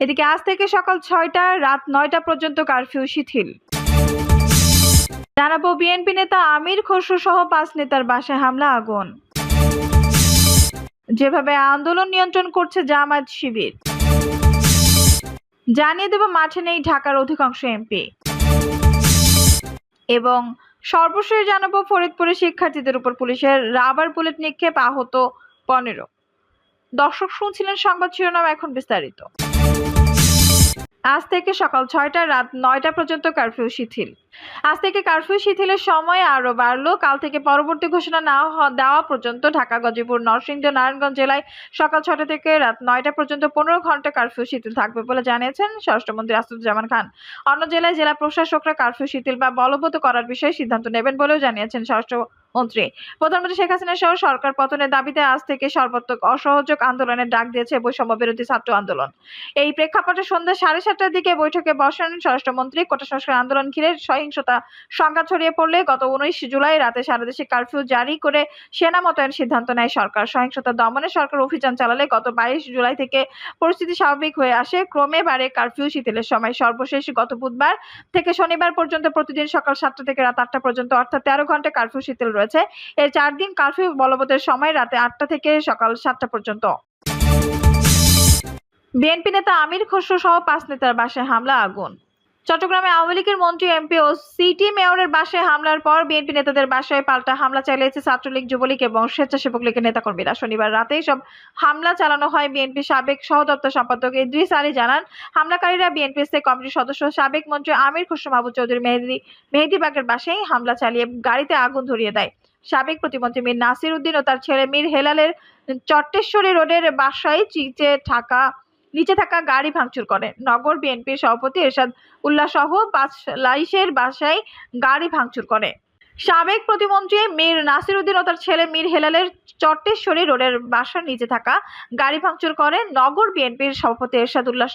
এদিকে আজ থেকে সকাল ৬টা রাত ৯টা পর্যন্ত কারফিউ শিথিল। জানাবো বিএনপি নেতা আমির খসরু সহ ৫ নেতার বাসায় হামলা, আগুন। যেভাবে আন্দোলন নিয়ন্ত্রণ করছে জামায়াত শিবির। জানিয়ে দেব মাঠে নেই ঢাকার অধিকাংশ এমপি। এবং সর্বশেষ জানাবো ফরিদপুরে শিক্ষার্থীদের উপর পুলিশের রাবার বুলেট নিক্ষেপ, আহত ১৫। দর্শক শুনছিলেন সংবাদ শিরোনাম, এখন বিস্তারিত। আজ থেকে সকাল ৬টা রাত ৯টা পর্যন্ত কারফিউ শিথিল। আজ থেকে কারফিউ শিথিলের সময় আরো বাড়লো। কাল থেকে পরবর্তী ঘোষণা না দেওয়া পর্যন্ত ঢাকা, গাজীপুর, নরসিংদী, নারায়ণগঞ্জ জেলায় সকাল ৬টা থেকে রাত ৯টা পর্যন্ত ১৫ ঘন্টা কারফিউ শিথিল থাকবে বলে জানিয়েছেন স্বরাষ্ট্রমন্ত্রী আসাদুজ্জামান খান। অন্য জেলায় জেলা প্রশাসকরা কারফিউ শিথিল বা বলবৎ করার বিষয়ে সিদ্ধান্ত নেবেন বলেও জানিয়েছেন স্বরাষ্ট্রমন্ত্রী। প্রধানমন্ত্রী শেখ হাসিনা সহ সরকার পতনের দাবিতে আজ থেকে সর্বাত্মক অসহযোগ আন্দোলনের ডাক দিয়েছে বৈষম্য বিরোধী ছাত্র আন্দোলন। এই প্রেক্ষাপটে সন্ধ্যা ৭:৩০টার দিকে বৈঠকে বসেন স্বরাষ্ট্রমন্ত্রী। কোটা সংস্কার আন্দোলন ঘিরে সহিংসতা সংঘাত ছড়িয়ে পড়লে গত ১৯ জুলাই রাতে সারা দেশে কারফিউ জারি করে সেনা মোতায়েন সিদ্ধান্ত নেয় সরকার। সহিংসতা দমনে সরকার অভিযান চালালে গত ২২ জুলাই থেকে পরিস্থিতি স্বাভাবিক হয়ে আসে। ক্রমে বাড়ে কারফিউ শিথিলের সময়। সর্বশেষ গত বুধবার থেকে শনিবার পর্যন্ত প্রতিদিন সকাল ৭টা থেকে রাত ৮টা পর্যন্ত, অর্থাৎ ১৩ ঘন্টা কারফিউ শিথিল রয়েছে। এর ৪ দিন কারফিউ বলবতের সময় রাতে ৮টা থেকে সকাল ৭টা পর্যন্ত। বিএনপি নেতা আমির খসরু সহ ৫ নেতার বাসায় হামলা, আগুন। চট্টগ্রামে আওয়ামী লীগের মন্ত্রী, এমপি ও সিটি মেয়রের বাসায় হামলার পর বিএনপি নেতাদের বাসায় পাল্টা হামলা চালিয়েছে ছাত্রলীগ, যুবলীগ এবং স্বেচ্ছাসেবক লীগের নেতাকর্মীরা। শনিবার রাতেই সব হামলা চালানো হয়। বিএনপি সাবেক সহদপ্তর সম্পাদক ইদ্রিস আলী জানান, হামলাকারীরা বিএনপি স্থায়ী কমিটির সদস্য সাবেক মন্ত্রী আমির খসরু মাহবুব চৌধুরী মেহেদীবাগের বাসায় হামলা চালিয়ে গাড়িতে আগুন ধরিয়ে দেয়। সাবেক প্রতিমন্ত্রী মীর নাসির উদ্দিন ও তার ছেলে মীর হেলালের চট্টেশ্বরী রোডের বাসায় নিচে থাকা গাড়ি ভাঙচুর করে। নগর বিএনপির সভাপতি এরশাদ উল্লাহ সহ ৫ লাইশের বাসায় গাড়ি ভাঙচুর করে। সাবেক প্রতিমন্ত্রী মীর নাসির উদ্দিন ও তার ছেলে মীর হেলালের চট্টেশ্বরী রোডের বাসার নিচে থাকা গাড়ি ভাঙচুর করে। নগর বিএনপির সভাপতি এরশাদ উল্লাহ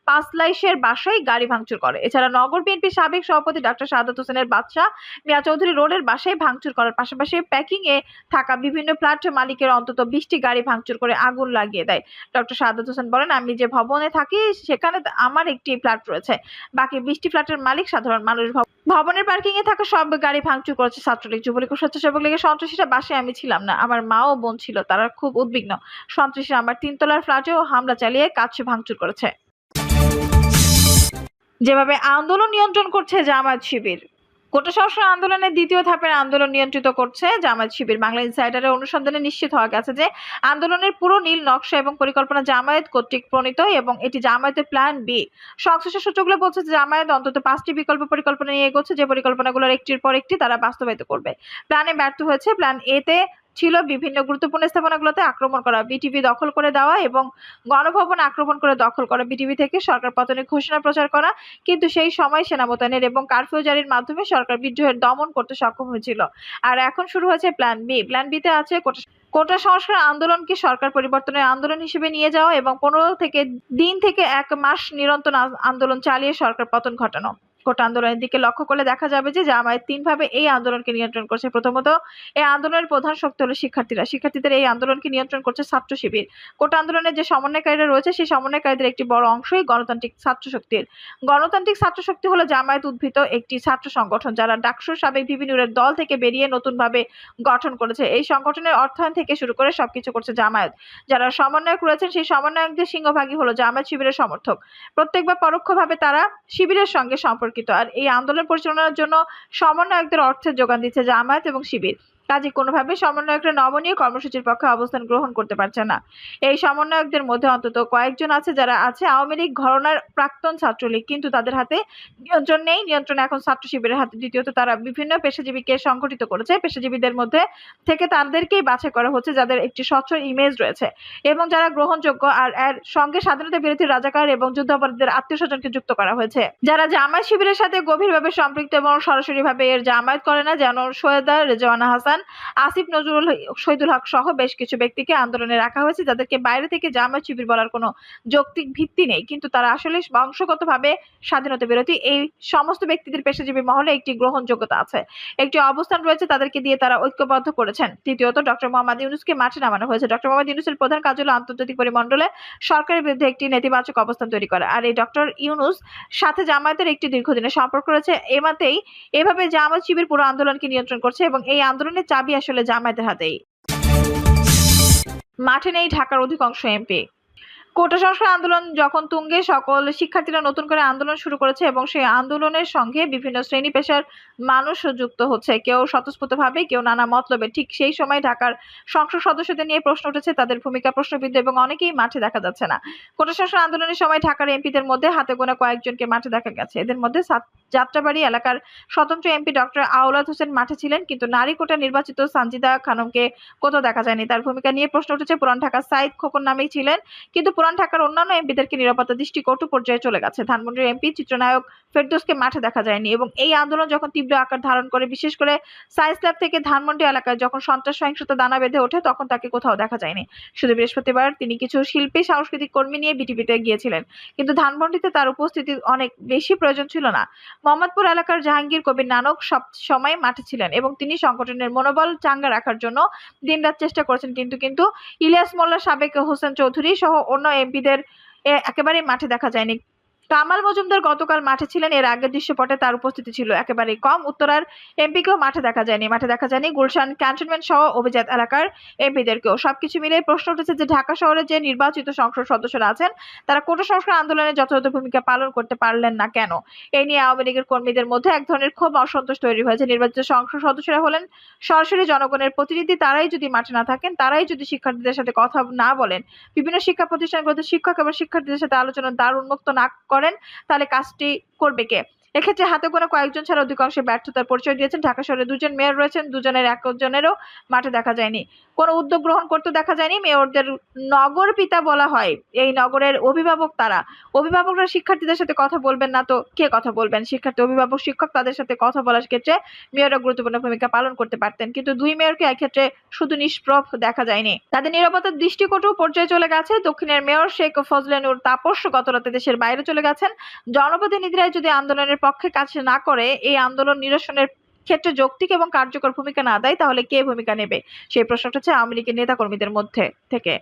৫ লাইশের বাসায় গাড়ি ভাঙচুর করে। এছাড়া নগর বিএনপির সাবেক সভাপতি ডাক্তার শাহাদাত হোসেনের বাদশা মিয়া চৌধুরী রোডের বাসায় ভাঙচুর করার পাশাপাশি প্যাকিং এ থাকা বিভিন্ন ফ্ল্যাট মালিকের অন্তত ২০টি গাড়ি ভাঙচুর করে আগুন লাগিয়ে দেয়। ডক্টর শাহাদাত হোসেন বলেন, আমি যে ভবনে থাকি সেখানে আমার একটি ফ্ল্যাট রয়েছে, বাকি ২০টি ফ্ল্যাটের মালিক সাধারণ মানুষ। ভবনের পার্কিং এ থাকা সব গাড়ি ভাঙচুর করেছে ছাত্রলীগ, যুবলীগ ও স্বেচ্ছাসেবক লীগের সন্ত্রাসীরা। বাসায় আমি ছিলাম না, আমার মা ও বোন ছিল, তারা খুব উদ্বিগ্ন। সন্ত্রাসীরা আমার ৩ তলার ফ্ল্যাটেও হামলা চালিয়ে কাচ ভাঙচুর করেছে। যেভাবে আন্দোলন নিয়ন্ত্রণ করছে জামায়াত শিবির। কোটা সংস্কার আন্দোলনের দ্বিতীয় ধাপের আন্দোলন নিয়ন্ত্রিত করছে জামায়াত শিবির। বাংলা ইনসাইডারের অনুসন্ধানে নিশ্চিত হওয়া গেছে যে আন্দোলনের পুরো নীল নকশা এবং পরিকল্পনা জামায়াত কর্তৃক প্রণীত এবং এটি জামায়াতের প্ল্যান বি। সংশ্লিষ্ট সূত্রগুলো বলছে যে জামায়াত অন্তত ৫টি বিকল্প পরিকল্পনা নিয়ে এগোচ্ছে, যে পরিকল্পনাগুলোর একটির পর একটি তারা বাস্তবায়িত করবে। প্ল্যানে ব্যর্থ হয়েছে। প্ল্যান এ তে ছিল বিভিন্ন গুরুত্বপূর্ণ স্থাপনাগুলোতে আক্রমণ করা, বিটিভি দখল করে দেওয়া এবং গণভবন আক্রমণ করে দখল করা, বিটিভি থেকে সরকার পতনের ঘোষণা প্রচার করা। কিন্তু সেই সময় সেনা মোতায়েনের এবং কারফিউ জারির মাধ্যমে সরকার বিদ্রোহের দমন করতে সক্ষম হয়েছিল। আর এখন শুরু হয়েছে প্ল্যান বি। প্ল্যান বিতে আছে কোটা সংস্কার আন্দোলনকে সরকার পরিবর্তনের আন্দোলন হিসেবে নিয়ে যাওয়া এবং ১৫ দিন থেকে ১ মাস নিরন্তর আন্দোলন চালিয়ে সরকার পতন ঘটানো। কোটা আন্দোলনের দিকে লক্ষ্য করলে দেখা যাবে যে জামায়াত ৩ ভাবে এই আন্দোলনকে নিয়ন্ত্রণ করছে। প্রথমত, এই আন্দোলনের প্রধান শক্তি হলো শিক্ষার্থীরা। শিক্ষার্থীদের এই আন্দোলনকে নিয়ন্ত্রণ করছে ছাত্র শিবির। কোটা আন্দোলনের যে সমন্বয়কারীরা রয়েছে, সেই সমন্বয়কারীদের একটি বড় অংশই গণতান্ত্রিক ছাত্র শক্তির। গণতান্ত্রিক ছাত্র শক্তি হলো জামায়াত উদ্ভূত একটি ছাত্র সংগঠন, যারা ডাকসুর সাবেক ভিপি নূরের দল থেকে বেরিয়ে নতুনভাবে গঠন করেছে। এই সংগঠনের অর্থায়ন থেকে শুরু করে সবকিছু করছে জামায়াত। যারা সমন্বয়ক রয়েছেন, সেই সমন্বয়কদের সিংহভাগই হলো জামায়াত শিবিরের সমর্থক। প্রত্যক্ষ বা পরোক্ষভাবে তারা শিবিরের সঙ্গে সম্পর্কিত। আর এই আন্দোলন পরিচালনার জন্য সমন্বয়কদের অর্থের যোগান দিচ্ছে জামায়াত এবং শিবির। কাজে কোনোভাবে সমন্বয়করা নমনীয় কর্মসূচির পক্ষে অবস্থান গ্রহণ করতে পারছে না। এই সমন্বয়কদের মধ্যে অন্তত কয়েকজন আছে যারা আছে আওয়ামী লীগ ঘরানার প্রাক্তন ছাত্রলীগ, কিন্তু তাদের হাতে নিয়ন্ত্রণ নেই। নিয়ন্ত্রণ এখন ছাত্র শিবিরের হাতে। দ্বিতীয়ত, তারা বিভিন্ন পেশাজীবীকে সংগঠিত করেছে। পেশাজীবীদের মধ্যে থেকে তাদেরকেই বাছাই করা হচ্ছে যাদের একটি স্বচ্ছ ইমেজ রয়েছে এবং যারা গ্রহণযোগ্য। আর এর সঙ্গে স্বাধীনতা বিরোধী রাজাকার এবং যুদ্ধাপরাধীদের আত্মীয়স্বজনকে যুক্ত করা হয়েছে, যারা জামায়াত শিবিরের সাথে গভীরভাবে সম্পৃক্ত এবং সরাসরিভাবে এর জামায়াত করে না, যেমন সৈয়দা রেজওয়ানা হাসান, হাসান, আসিফ নজরুল, শহীদুল হক সহ বেশ কিছু ব্যক্তিকে আন্দোলনে রাখা হয়েছে, যাদেরকে বাইরে থেকে জামায়াত শিবির বলার কোনো যৌক্তিক ভিত্তি নেই, কিন্তু তারা আসলে বংশগতভাবে স্বাধীনতা বিরোধী। এই সমস্ত ব্যক্তিদের পেশাজীবী মহলে একটি গ্রহণযোগ্যতা আছে, একটি অবস্থান রয়েছে, তাদেরকে দিয়ে তারা ঐক্যবদ্ধ করেছেন। তৃতীয়ত, ডক্টর মোহাম্মদ ইউনূসকে মাঠে নামানো হয়েছে। ডক্টর মোহাম্মদ ইউনূসের প্রধান কাজ হলো আন্তর্জাতিক পরিমণ্ডলে সরকারের বিরুদ্ধে একটি নেতিবাচক অবস্থান তৈরি করা। আর এই ডক্টর ইউনূস সাথে জামায়াতের একটি দীর্ঘদিনের সম্পর্ক রয়েছে। এভাবে জামায়াত শিবির পুরো আন্দোলনকে নিয়ন্ত্রণ করছে এবং এই আন্দোলনের চাবি আসলে জামায়াতের হাতেই। মাঠে নেই ঢাকার অধিকাংশ এমপি। কোটা সংস্কার আন্দোলন যখন তুঙ্গে, সকল শিক্ষার্থীরা নতুন করে আন্দোলন শুরু করেছে এবং সেই আন্দোলনের সঙ্গে বিভিন্ন শ্রেণী পেশার মানুষ যুক্ত হচ্ছে, কেউ স্বতঃস্ফূর্তভাবে, কেউ নানা মতলবে। ঠিক সেই সময় ঢাকার সংসদ সদস্যদের নিয়ে প্রশ্ন উঠেছে, তাদের ভূমিকা প্রশ্নবিদ্ধ এবং অনেকেই মাঠে দেখা যাচ্ছে না। কোটা সংস্কার আন্দোলনের সময় ঢাকার এমপিদের মধ্যে হাতে গোনা কয়েকজনকে মাঠে দেখা গেছে। এদের মধ্যে যাত্রাবাড়ি এলাকার স্বতন্ত্র এমপি ডক্টর আওলাদ হোসেন মাঠে ছিলেন, কিন্তু নারী কোটা নির্বাচিত সানজিদা খানমকে কোথাও দেখা যায়নি। তার ভূমিকা নিয়ে প্রশ্ন উঠেছে। পুরান ঢাকার সাইদ খোকন নামেই ছিলেন, কিন্তু পুরান ঢাকার অন্যান্য এমপিদেরকে নিরাপত্তা দৃষ্টি কটু পর্যায়ে চলে গেছে। ধানমন্ডির এমপি চিত্রনায়ক ফেরদৌসকে মাঠে দেখা যায়নি এবং এই আন্দোলন যখন তীব্র আকার ধারণ করে, বিশেষ করে সায়েন্স ল্যাব থেকে ধানমন্ডি এলাকায় যখন সন্ত্রাস সহিংসতা দানা বেঁধে ওঠে, তখন তাকে কোথাও দেখা যায়নি। শুধু বৃহস্পতিবার তিনি কিছু শিল্পী সাংস্কৃতিক কর্মী নিয়ে বিটিভিতে গিয়েছিলেন, কিন্তু ধানমন্ডিতে তার উপস্থিতি অনেক বেশি প্রয়োজন ছিল না। মোহাম্মদপুর এলাকার জাহাঙ্গীর কবির নানক সব সময় মাঠে ছিলেন এবং তিনি সংগঠনের মনোবল চাঙ্গা রাখার জন্য দিনরাত চেষ্টা করেছেন, কিন্তু ইলিয়াস মোল্লা, সাবেক হোসেন চৌধুরী সহ অন্য এমপিদের একেবারেই মাঠে দেখা যায়নি। কামাল মজুমদার গতকাল মাঠে ছিলেন, এর আগের দৃশ্যপটে তার উপস্থিতি ছিল একেবারেই কম। উত্তরার এমপিকেও মাঠে দেখা যায়নি। গুলশান ক্যান্টনমেন্ট সহ অভিজাত এলাকার এমপিদেরকেও। সবকিছু মিলে প্রশ্ন উঠেছে যে ঢাকা শহরে যে নির্বাচিত সংসদ সদস্যরা আছেন, তারা কোটা সংস্কার আন্দোলনে যথাযথ ভূমিকা পালন করতে পারলেন না কেন? এই নিয়ে আওয়ামী লীগের কর্মীদের মধ্যে এক ধরনের ক্ষোভ, অসন্তোষ তৈরি হয়েছে। নির্বাচিত সংসদ সদস্যরা হলেন সরাসরি জনগণের প্রতিনিধি, তারাই যদি মাঠে না থাকেন, তারাই যদি শিক্ষার্থীদের সাথে কথা না বলেন, বিভিন্ন শিক্ষা প্রতিষ্ঠানগুলোতে শিক্ষক এবং শিক্ষার্থীদের সাথে আলোচনার দ্বার উন্মুক্ত না করেন, তাহলে কাজটি করবে কে? এক্ষেত্রে হাতে গোনা কয়েকজন ছাড়া অধিকাংশ ব্যর্থতার পরিচয় দিয়েছেন। ঢাকা শহরে দুজন মেয়র রয়েছেন, দুজনের একজনেরও মাঠে দেখা যায়নি, কোনো উদ্যোগ গ্রহণ করতে দেখা যায়নি। মেয়রদের নগর পিতা বলা হয়, এই নগরের অভিভাবক তারা। অভিভাবকরা শিক্ষার্থীদের সাথে কথা বলবেন না তো কে কথা বলবেন? শিক্ষার্থী, অভিভাবক, শিক্ষক, তাদের সাথে কথা বলার ক্ষেত্রে মেয়ররা গুরুত্বপূর্ণ ভূমিকা পালন করতে পারতেন, কিন্তু দুই মেয়রকে এক্ষেত্রে শুধু নিষ্প্রভ দেখা যায়নি। তাদের নিরাপত্তার দৃষ্টিকটু পর্যায়ে চলে গেছে। দক্ষিণের মেয়র শেখ ফজলে নূর তাপস গতরাতে দেশের বাইরে চলে গেছেন। জনপ্রতিনিধিরা যদি আন্দোলনের পক্ষে কাজ না করে, এই আন্দোলন নিরসনের ক্ষেত্রে যৌক্তিক এবং কার্যকর ভূমিকা না দেয়, তাহলে কে ভূমিকা নেবে? সেই প্রশ্নটা হচ্ছে আওয়ামী লীগের নেতাকর্মীদের মধ্যে থেকে।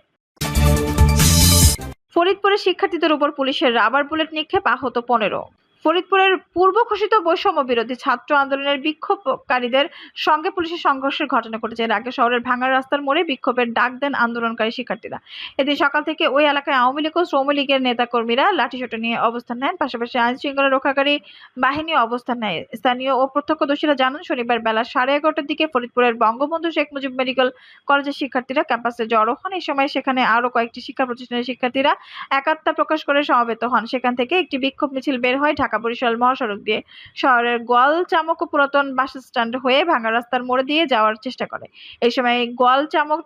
ফরিদপুরে শিক্ষার্থীদের উপর পুলিশের রাবার বুলেট নিক্ষেপ, আহত 15। ফরিদপুরের পূর্ব ঘোষিত বৈষম্য বিরোধী ছাত্র আন্দোলনের বিক্ষোভকারীদের সঙ্গে পুলিশের সংঘর্ষের ঘটনা ঘটেছে। এর আগে শহরের ভাঙা রাস্তার মোড়ে বিক্ষোভের ডাক দেন আন্দোলনকারী শিক্ষার্থীরা। এদিন সকাল থেকে ওই এলাকায় আওয়ামী লীগ ও শ্রম লীগের নেতাকর্মীরা লাঠিসোঁটা নিয়ে অবস্থান নেন, পাশাপাশি আইন শৃঙ্খলা রক্ষাকারী বাহিনী অবস্থান নেয়। স্থানীয় ও প্রত্যক্ষদর্শীরা জানান, শনিবার বেলা 11:30টার দিকে ফরিদপুরের বঙ্গবন্ধু শেখ মুজিব মেডিকেল কলেজের শিক্ষার্থীরা ক্যাম্পাসে জড়ো হন। এই সময় সেখানে আরো কয়েকটি শিক্ষা প্রতিষ্ঠানের শিক্ষার্থীরা একাত্মতা প্রকাশ করে সমবেত হন। সেখান থেকে একটি বিক্ষোভ মিছিল বের হয় ঢাকা-বরিশাল মহাসড়ক দিয়ে, শহরের গোয়ালচামক ও পুরাতন বাস স্ট্যান্ড হয়ে ভাঙা রাস্তার মোড় দিয়ে যাওয়ার চেষ্টা করে। এই সময় গোয়ালচামক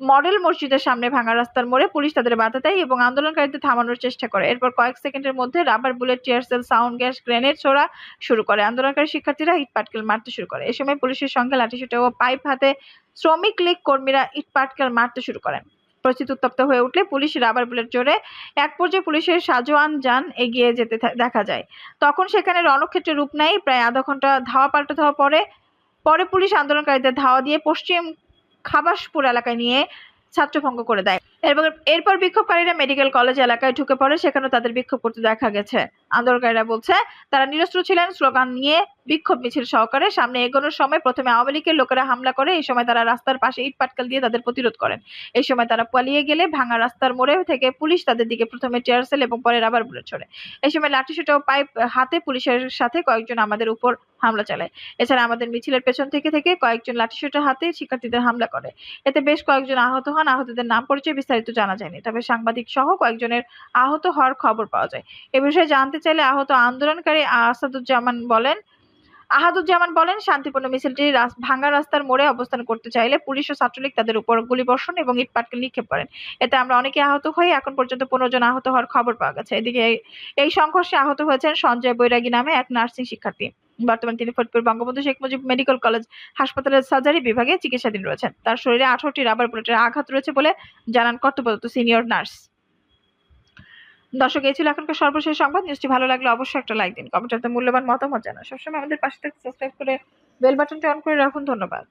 মডেল মসজিদের সামনে ভাঙা রাস্তার মোড়ে পুলিশ তাদের বাধা দেয় এবং আন্দোলনকারীদের থামানোর চেষ্টা করে। এরপর কয়েক সেকেন্ডের মধ্যে rubber bullet, tear shell, sound gas, grenade ছোড়া শুরু করে। আন্দোলনকারী শিক্ষার্থীরা ইট পাটকেল মারতে শুরু করে। এই সময় পুলিশের সঙ্গে লাঠিসোঁটা ও পাইপ হাতে শ্রমিক লীগ কর্মীরা ইট পাটকেল মারতে শুরু করেন। পরিস্থিতি উত্তপ্ত হয়ে উঠলে পুলিশ রাবার বুলেট জোরে এক পর্যায়ে পুলিশের সাজোয়ান যান এগিয়ে যেতে দেখা যায়। তখন সেখানে রণক্ষেত্রের রূপ নেয়। প্রায় আধা ঘন্টা ধাওয়া পাল্টা ধাওয়া পরে পুলিশ আন্দোলনকারীদের ধাওয়া দিয়ে পশ্চিম খাবাসপুর এলাকায় নিয়ে ছাত্রভঙ্গ করে দেয়। এরপর বিক্ষোভকারীরা মেডিকেল কলেজ এলাকায় ঢুকে পড়ে, সেখানেও তাদের বিক্ষোভ করতে দেখা গেছে। আন্দোলনকারীরা বলছে তারা নিরস্ত্র ছিলেন। স্লোগান নিয়ে বিক্ষোভ মিছিল সহকারে সামনে এগোনোর সময় প্রথমে আওয়ামী লীগের লোকেরা হামলা করে। এই সময় তারা রাস্তার পাশে ইট পাটকেল দিয়ে তাদের প্রতিরোধ করেন। এই সময় তারা পালিয়ে গেলে ভাঙা রাস্তার মোড়ে থেকে পুলিশ তাদের দিকে প্রথমে টিয়ার সেল এবং পরে রাবার বুলেট ছোড়ে। এই সময় লাঠিসোঁটা ও পাইপ হাতে পুলিশের সাথে কয়েকজন আমাদের উপর হামলা চালায়। এছাড়া আমাদের মিছিলের পেছন থেকে কয়েকজন লাঠিসোঁটা হাতে শিক্ষার্থীদের হামলা করে। এতে বেশ কয়েকজন আহত হন। আহতদের নাম পরিচয় বিস্তারিত জানা যায়নি, তবে সাংবাদিক সহ কয়েকজনের আহত হওয়ার খবর পাওয়া যায়। এ বিষয়ে জানতে চাইলে আহত আন্দোলনকারী আহাদুজ্জামান বলেন, শান্তিপূর্ণ মিছিলটি ভাঙা রাস্তার মোড়ে অবস্থান করতে চাইলে পুলিশ ও ছাত্রলীগ তাদের উপর গুলিবর্ষণ এবং ইট পাটকেল নিক্ষেপ করেন। এতে আমরা অনেকে আহত হই। এখন পর্যন্ত 15 জন আহত হওয়ার খবর পাওয়া গেছে। এদিকে এই সংঘর্ষে আহত হয়েছেন সঞ্জয় বৈরাগী নামে এক নার্সিং শিক্ষার্থী। বর্তমানে তিনি ফরিদপুর বঙ্গবন্ধু শেখ মুজিব মেডিকেল কলেজ হাসপাতালের সার্জারি বিভাগে চিকিৎসাধীন রয়েছেন। তার শরীরে 18টি রাবার বুলেটের আঘাত রয়েছে বলে জানান কর্তব্যরত সিনিয়র নার্স। দর্শক, এই ছিল এখনকার সর্বশেষ সংবাদ। নিউজটি ভালো লাগলে অবশ্যই একটা লাইক দিন, কমেন্টে মূল্যবান মতামত জানান। সবসময় আমাদের পাশে থেকে সাবস্ক্রাইব করে বেল বাটনটি অন করে রাখুন। ধন্যবাদ।